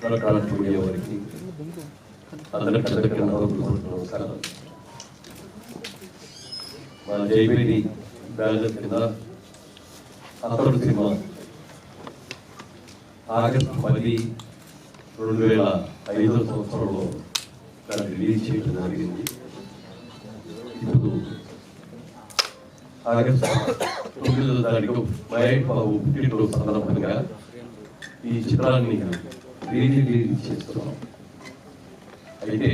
Media వారికి అందరికీ నమస్కారం. మా జైపేటి బ్యానర్ కింద అతడు సినిమా ఆగస్టు 10, 2005 దాన్ని రిలీజ్ చేయడం జరిగింది. ఇప్పుడు ఆగస్టు 9వ తారీఖు మహేష్ బాబు పుట్టినరోజు సందర్భంగా ఈ చిత్రాన్ని రిలీజ్ చేస్తున్నాం. అయితే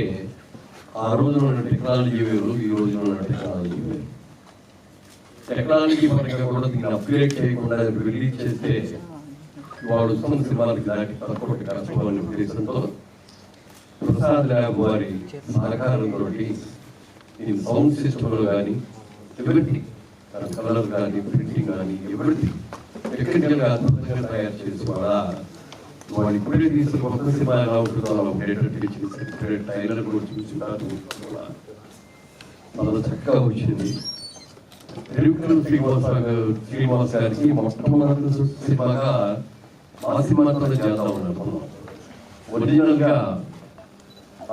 ఆ రోజున ఉన్న టెక్నాలజీ వేరు, ఈ రోజున ఉన్న టెక్నాలజీ వేరు. టెక్నాలజీ పరంగా కూడా దీన్ని అప్గ్రేడ్ చేయకుండా రిలీజ్ చేస్తే వాడు ఉత్తమ సినిమాలకు దాటి తక్కువ కష్టం అనే ఉద్దేశంతో ప్రసాద్ ల్యాబ్ వారి సహకారంతో ఈ సౌండ్ సిస్టమ్లు కానీ ఎవ్రీథింగ్, కలర్ కానీ ప్రింటింగ్ కానీ ఎవ్రీథింగ్ టెక్నికల్గా అద్భుతంగా తయారు చేసి వాడు ఇప్పుడే తీసుకుని కొత్త సినిమా ఎలా ఉంటుందో అలా ఉండేటట్టు చేసి ట్రైలర్ కూడా చూసి చాలా చక్కగా వచ్చింది. తిరుపతి శ్రీనివాస్ గారికి మొట్టమొదటి సినిమాగా ఆ సినిమాతో చేద్దాం అనుకున్నాం. ఒరిజినల్ గా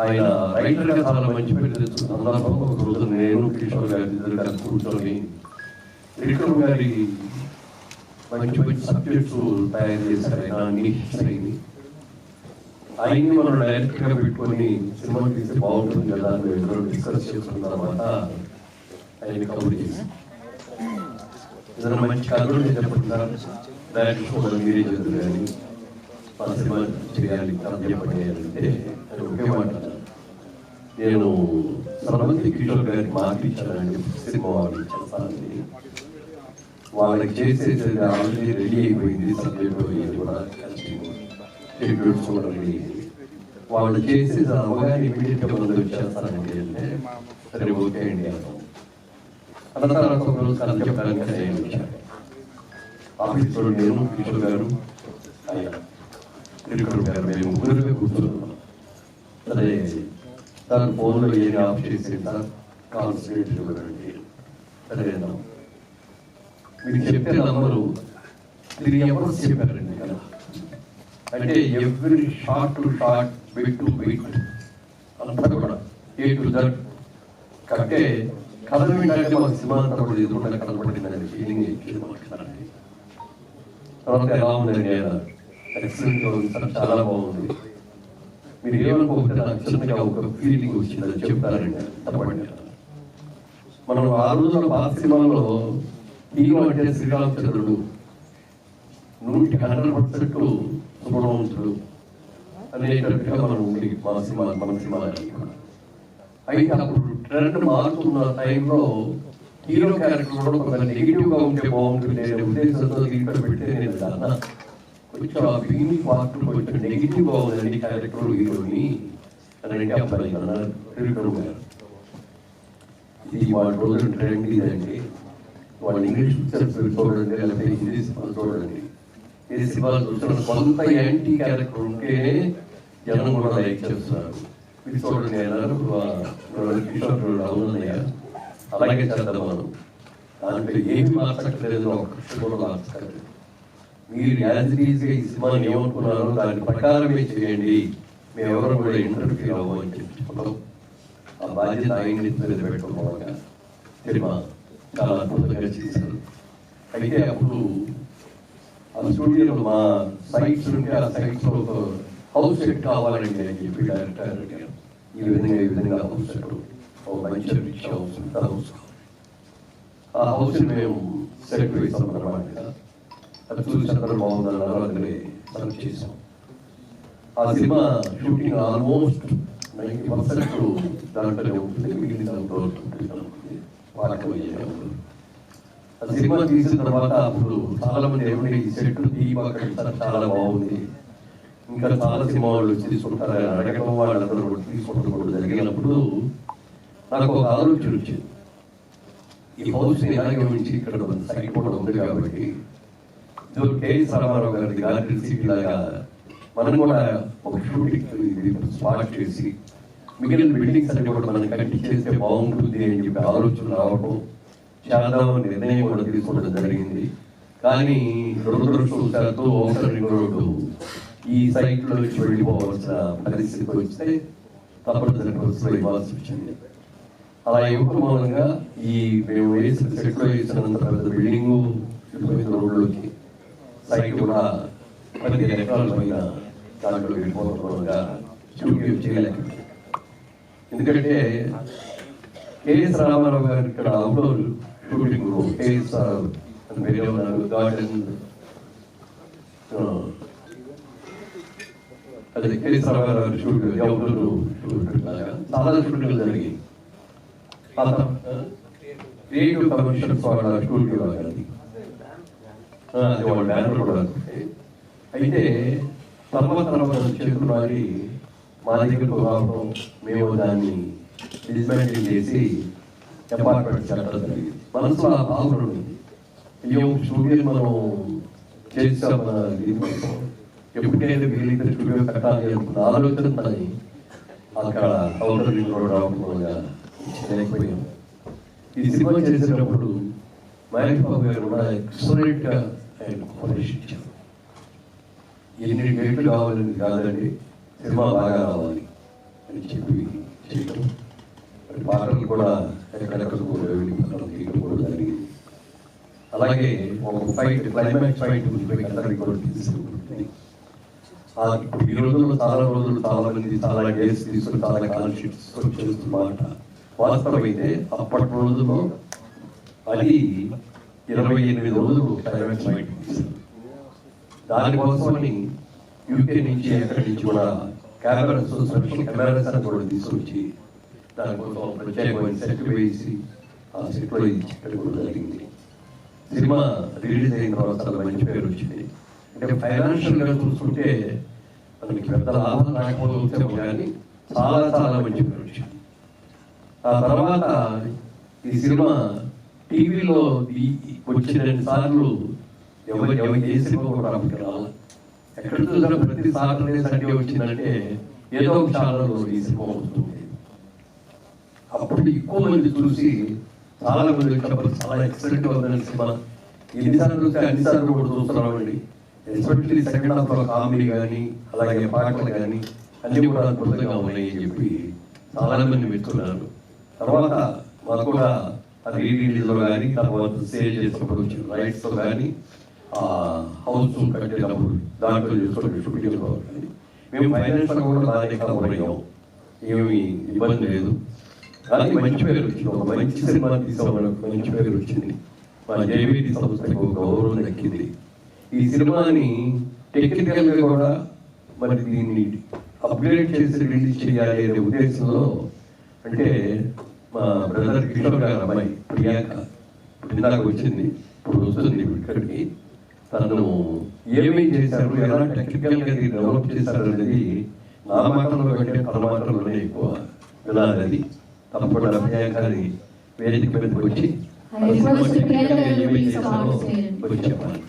ఆయన రైటర్ గా చాలా మంచి పేరు తెచ్చుకున్న సందర్భంగా ఒక రోజు నేను కిషోర్ గారి ఇద్దరు కలిసి కూర్చొని త్రికమ్ గారి మంచి మంచి సబ్జెక్ట్స్ తయారు చేశారు. ఆయన అన్ని ఆయన్ని మనం డైరెక్ట్ గా పెట్టుకొని సినిమా తీస్తే బాగుంటుంది కదా అని ఇద్దరు డిస్కస్ చేసుకున్న తర్వాత ఆయన కబుర్ చేసి ఏదైనా మంచి కథలు చెప్పంటారు, డైరెక్ట్ మీరే చదువు కానీ మన సినిమా చేయాలి, కథ చెప్పండి అంటే ఒకే మాట, నేను సర్వంతి కిషోర్ గారికి మార్పించానండి సినిమా వాళ్ళకి చేస్తానని. వాళ్ళకి చేసేది ఆల్రెడీ రెడీ అయిపోయింది, సబ్జెక్ట్ కూడా షెడ్యూల్స్ కూడా రెడీ అయింది. వాళ్ళు చేసేది అవగాహన ఇమీడియట్గా ముందు వచ్చేస్తానండి అంటే సరే ఓకే అండి అన్నాం. అన్న తర్వాత ఒక రోజు కథ చెప్పడానికి నేను వచ్చాను. ఆఫీస్లో నేను కిషోర్ గారు తిరుపతి గారు మేము ముగ్గురుగా కూర్చున్నాం. అదే సార్ ఫోన్లో ఏమి ఆఫ్ చేసేది సార్ కాన్సన్ట్రేట్ ఇవ్వడండి. సరే అన్నాం. మీకు చెప్పే నంబరు 3 hours చెప్పారండి కదా. అంటే every shot to short, bit to bit అంతా కూడా ఏ టు దట్ అంటే కథ ఏంటంటే మాకు సినిమా అంతా కూడా ఎదురుకుండా కనపడిందని ఫీలింగ్ ఇచ్చింది మాట్లాడాలి. తర్వాత ఎలా ఉందండి ఎక్సలెంట్గా ఉంది సార్, చాలా బాగుంది. మీరు ఏమనుకోకపోతే నాకు చిన్నగా ఒక ఫీలింగ్ వచ్చిందని చెప్తారండి. తప్పండి. మనం ఆ రోజుల్లో పాత సినిమాలో హీరో అంటే శ్రీరామచంద్రుడు, 100% సుబ్రహ్మణ్యుడు అనేటట్టుగా మనం ఉంది మన సినిమా. అయితే అప్పుడు ట్రెండ్ మారుతున్న టైంలో హీరో క్యారెక్టర్ కూడా కొంత నెగిటివ్గా ఉంటే బాగుంటుంది అనే ఉద్దేశంతో దీంట్లో పెడితే నేను దాన్ని కొంచెం ఆ బిగినింగ్ పార్ట్ కొంచెం నెగిటివ్గా ఉందండి క్యారెక్టర్ హీరోని అని అంటే అబ్బాయి అన్నారు తిరుపతి గారు. ఇది వాళ్ళ రోజు ట్రెండ్ ఇదండి. వాళ్ళు ఇంగ్లీష్ పిక్చర్స్ చూడండి, లేకపోతే హిందీ సినిమాలు చూడండి. ఏ సినిమాలు చూస్తున్నారు కొంత యాంటీ క్యారెక్టర్ ఉంటేనే జనం కూడా లైక్ చేస్తున్నారు. ఇది చూడండి అన్నారు కిషోర్ అవునయ్యా, అలాగే చేద్దాం మనం. దాంట్లో ఏమి మార్చట్లేదు, ఒక కూడా మార్చట్లేదు. మీరు యాజ్ ఈజీగా ఈ సినిమాని ఏమనుకున్నారో దాని ప్రకారమే చేయండి, మేము ఎవరు కూడా ఇంటర్వ్యూ అవ్వని చెప్పి ఆ బాధ్యత ఆయన పెట్టుకోవాలిగా సినిమా చాలా అద్భుతంగా చేశారు. అయితే అప్పుడు ఆ స్టూడియోలో మా సైట్స్ ఉంటే ఆ సైట్స్ లో ఒక హౌస్ సెట్ కావాలండి అని చెప్పి డైరెక్టర్ ఈ విధంగా హౌస్ సెట్ మంచి రిచ్ హౌస్ ఆ హౌస్ మేము సెట్ వేసాం అన్నమాట. అది చూసి అందరూ బాగుందన్నారు, అందులో సెలెక్ట్ చేసాం. ఆ సినిమా షూటింగ్ ఆల్మోస్ట్ 90% దాంట్లోనే ఉంటుంది, మిగిలిన ఆ సినిమా తీసిన తర్వాత అప్పుడు చాలా మంది ఏమంటే ఈ సెట్ చాలా బాగుంది, ఇంకా చాలా సినిమా వాళ్ళు వచ్చి తీసుకుంటారు అడగడం, వాళ్ళందరూ తీసుకుంటూ జరిగినప్పుడు నాకు ఒక ఆలోచన వచ్చింది. ఈ హౌస్ ఇలాగే ఉంచి ఇక్కడ సైట్ కూడా ఉంది కాబట్టి కేఎస్ రామారావు గారి గార్డెన్ సిటీ లాగా మనం కూడా ఒక షూటింగ్ స్పాట్ చేసి మిగిలిన బిల్డింగ్స్ అన్ని కూడా మనం కట్టి చేస్తే బాగుంటుంది అని చెప్పి ఆలోచన రావడం, చేద్దామని నిర్ణయం కూడా తీసుకోవడం జరిగింది. కానీ దురదృష్టవశాత్తు ఔటర్ రింగ్ రోడ్డు ఈ సైట్లో నుంచి వెళ్ళిపోవాల్సిన పరిస్థితి వస్తే తప్పనిసరి బస్సులో ఇవ్వాల్సి వచ్చింది. అలా ఇవ్వడం మూలంగా ఈ మేము వేసిన సెట్లో వేసినంత పెద్ద బిల్డింగు రోడ్లోకి సైట్ కూడా 15 ఎకరాల పైన దాంట్లో వెళ్ళిపోవడం మూలంగా స్టూడియో చేయలేకపోయింది. ఎందుకంటే కేఎస్ రామారావు గారు ఇక్కడ అవుట్డోర్ షూటింగ్ కేఎస్ అని వేరే ఉన్నారు, గార్డెన్ అదే కేఎస్ రామారావు గారి షూటింగ్ అవుట్డోర్ షూటింగ్ లాగా చాలా షూటింగ్లు జరిగాయి. క్రియేటివ్ కమిషన్స్ వాళ్ళ స్టూడియో అది వాళ్ళ బ్యానర్ కూడా. అయితే తర్వాత చేతులు మారి మా దగ్గరకు రావడం, మేము దాన్ని డిస్మాంటిల్ చేసి అపార్ట్మెంట్ కట్టడం జరిగింది. మనసులో ఆ భావన ఉంది, అయ్యో స్టూడియో మనం చేసాం, మన ఎప్పటికైనా వీలైతే స్టూడియో కట్టాలి అనుకున్న ఆలోచన అని అక్కడ అవుటర్ రింగ్ రోడ్ రావడం వల్ల చేయలేకపోయాం. ఈ సినిమా చేసేటప్పుడు మహేష్ బాబు గారు కూడా ఎక్సలెంట్ గా ఆయన పరీక్షించారు. ఎన్ని డేట్లు కావాలని కాదండి, సినిమా బాగా రావాలి అని చెప్పి చేయటం. పాటలు కూడా ఎక్కడెక్కడ కూడా వెళ్ళి పాటలు తీయడం కూడా జరిగింది. అలాగే ఒక ఫైట్, క్లైమాక్స్ ఫైట్ అందరికి కూడా తీసుకుంటుంది. ఈ రోజుల్లో చాలా మంది చాలా డేస్ తీసుకుని చాలా కాన్షియస్ చేస్తున్నమాట వాస్తవమైతే అప్పటి రోజుల్లో అది 28 రోజులు క్లైమాక్స్ ఫైట్ తీశారు. దానికోసమని యూకే నుంచి ఎక్కడి నుంచి కూడా కెమెరాస్, స్పెషల్ కెమెరాస్ అని కూడా తీసుకొచ్చి దానికోసం ప్రత్యేకమైన సెట్ వేసి ఆ సెట్లో ఇచ్చడం కూడా జరిగింది. సినిమా రిలీజ్ అయిన తర్వాత చాలా మంచి పేరు వచ్చింది. అంటే ఫైనాన్షియల్ గా చూసుకుంటే మనకి పెద్ద లాభం రాకపోతే కానీ చాలా మంచి పేరు వచ్చింది. ఆ తర్వాత ఈ సినిమా టీవీలో వచ్చిన 2 సార్లు ఎవరు ఏ సినిమా కూడా రావాలి. ఎక్కడ చూసినా ప్రతి సాటర్డే సండే వచ్చిందంటే ఏదో ఒక ఛానల్లో ఈ సినిమా వస్తుంది. అప్పుడు ఎక్కువ మంది చూసి చాలా మంది వచ్చినప్పుడు చాలా ఎక్సలెంట్ గా ఉందని సినిమా ఎన్నిసార్లు చూస్తే అన్నిసార్లు కూడా చూస్తున్నామండి. ఎస్పెషల్లీ సెకండ్ హాఫ్ లో కామెడీ కానీ అలాగే పాటలు కానీ అన్ని కూడా అద్భుతంగా ఉన్నాయి అని చెప్పి చాలా మంది మెచ్చుకున్నారు. తర్వాత మాకు కూడా అది రిలీజ్ లో కానీ తర్వాత సేల్ చేసినప్పుడు వచ్చిన రైట్స్ లో కానీ హౌస్ కట్టేటప్పుడు దాంట్లో చేసుకుని షూటింగ్ కానీ మేము ఫైనాన్షియల్ కూడా బాగానే కవర్ అయ్యాం, ఏమి ఇబ్బంది లేదు. కానీ మంచి పేరు వచ్చింది, ఒక మంచి సినిమా తీసాం, మనకు మంచి పేరు వచ్చింది. మా జేబీటీ సంస్థకు గౌరవం దక్కింది. ఈ సినిమాని టెక్నికల్ గా కూడా మరి దీన్ని అప్గ్రేడ్ చేసి రిలీజ్ చేయాలి అనే ఉద్దేశంలో, అంటే మా బ్రదర్ కిషోర్ గారు అమ్మాయి ప్రియాంక ఇందాక వచ్చింది, ఇప్పుడు వస్తుంది ఇక్కడికి. తను ఏమేమి చేశారు, ఎలా టెక్నికల్ గా డెవలప్ చేశారు అనేది నా మాటల్లో కంటే తన మాటల్లోనే ఎక్కువ వినాలి. అది తప్పకుండా ప్రియాంకని వేదిక మీదకి వచ్చి ఏమేమి చేశారో వచ్చి చెప్పాలి.